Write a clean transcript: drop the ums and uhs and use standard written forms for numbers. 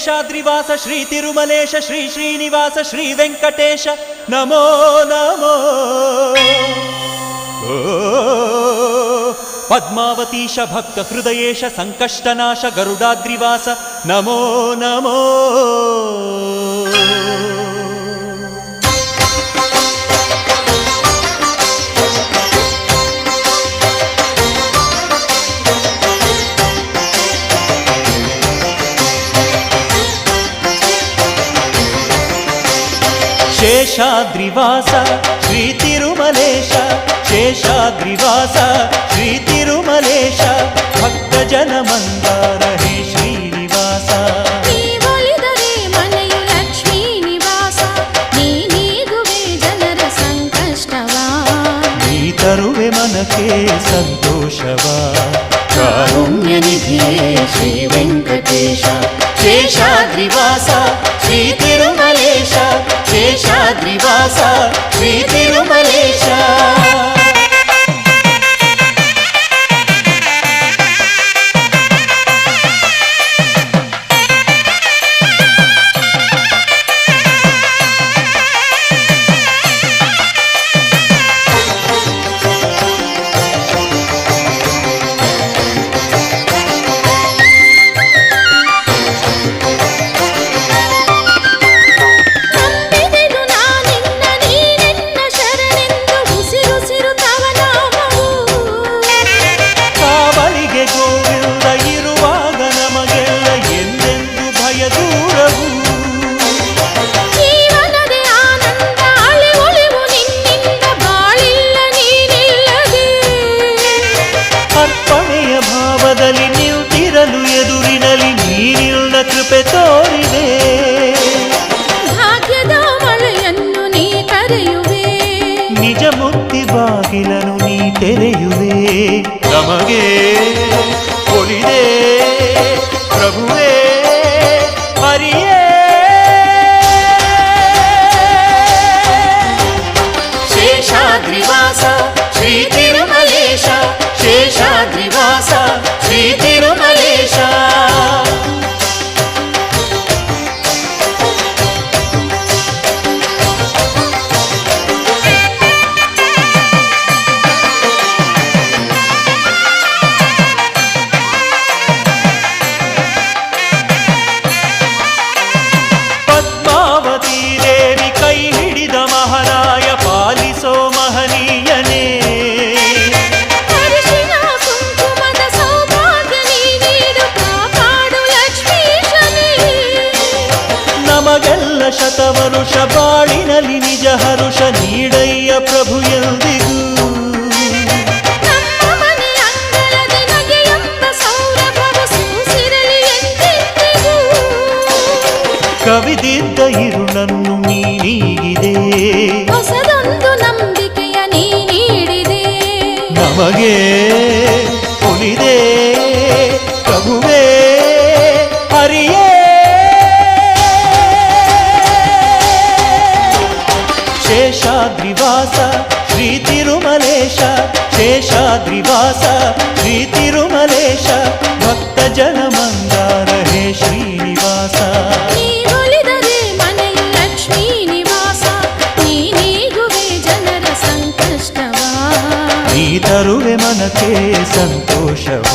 ಶೇಷಾದ್ರಿವಾಸ ಶ್ರೀ ತಿರುಮಲೇಶ ಶ್ರೀ ಶ್ರೀನಿವಾಸ ಶ್ರೀ ವೆಂಕಟೇಶ ನಮೋ ನಮೋ. ಪದ್ಮಾವತೀಶ ಭಕ್ತ ಹೃದಯೇಶ ಸಂಕಷ್ಟನಾಶ ಗರುಡಾದ್ರಿವಾಸ ನಮೋ ನಮೋ. ಶೇಷಾದ್ರಿವಾಸ ಶ್ರೀ ತಿರುಮಲೇಶ ಶೇಷಾದ್ರಿವಾಸ ಶ್ರೀ ತಿರುಮಲೇಶ ಭಕ್ತ ಜನ ಮಂದಾರ ಹೇ ಶ್ರೀನಿವಾಸ. ನೀವೊಲಿದರೆ ಮನೆಯು ಲಕ್ಷ್ಮೀ ನಿವಾಸ, ನೀಗುವೆ ಜನರ ಸಂಕಷ್ಟವ, ನೀ ತರುವೆ ಮನಕ್ಕೆ ಸಂತೋಷವ. ಕಾರುಣ್ಯ ನಿಧಿಯೇ ಶ್ರೀ ವೆಂಕಟೇಶ ಶೇಷಾದ್ರಿವಾಸ ಶ್ರೀ ತಿರುಮಲೇಶ ಶೇಷಾದ್ರಿವಾಸ ಶ್ರೀ ತಿರುಮಲೇಶ. ಕೃಪೆ ತೋರಿದೆ ಭಾಗ್ಯದ ಮಳೆಯನ್ನು ನೀ ಕರೆಯುವೆ, ನಿಜ ಮುಕ್ತಿ ಬಾಗಿಲನು ನೀ ತೆರೆಯುವೆ. ನಮಗೆ ಒಲಿದೆ ಪ್ರಭುವೇ ಹರಿಯೇ. ಶೇಷಾದ್ರಿವಾಸ ಶ್ರೀ ತಿರುಮಲೇಶ ಶೇಷಾದ್ರಿವಾಸ ಶ್ರೀ ತಿರುಮಲೇಶ. ಶತವರುಷ ಬಾಳಿನಲ್ಲಿ ನಿಜ ಹರುಷ ನೀಡಯ್ಯ ಪ್ರಭು ಎಂದಿಗೂ. ನಮ್ಮ ಮನೆ ಅಂಗಳದ ನಗೆಯೆಂಬ ಸೌರಭವ ಸೂಸಿರಲಿ ಎಂದೆಂದಿಗೂ. ಕವಿದಿದ್ದ ಇರುಳನ್ನು ನೀ ನೀಗಿದೆ, ಹೊಸದೊಂದು ನಂಬಿಕೆಯ ನೀ ನೀಡಿದೆ. ನಮಗೆ ಒಲಿದೆ ಪ್ರಭುವೇ ಹರಿಯೇ. ಶೇಷಾದ್ರಿವಾಸ ಶ್ರೀ ತಿರುಮಲೇಶ ಶೇಷಾದ್ರಿವಾಸ ಶ್ರೀ ತಿರುಮಲೇಶ ಭಕ್ತ ಜನ ಮಂದಾರ ಹೇ ಶ್ರೀನಿವಾಸ. ನೀವೊಲಿದರೆ ಮನೆಯು ಲಕ್ಷ್ಮೀ ನಿವಾಸ, ನೀಗುವೆ ಜನರ ಸಂಕಷ್ಟವ, ನೀ ತರುವೆ ಮನಕ್ಕೆ ಸಂತೋಷವ.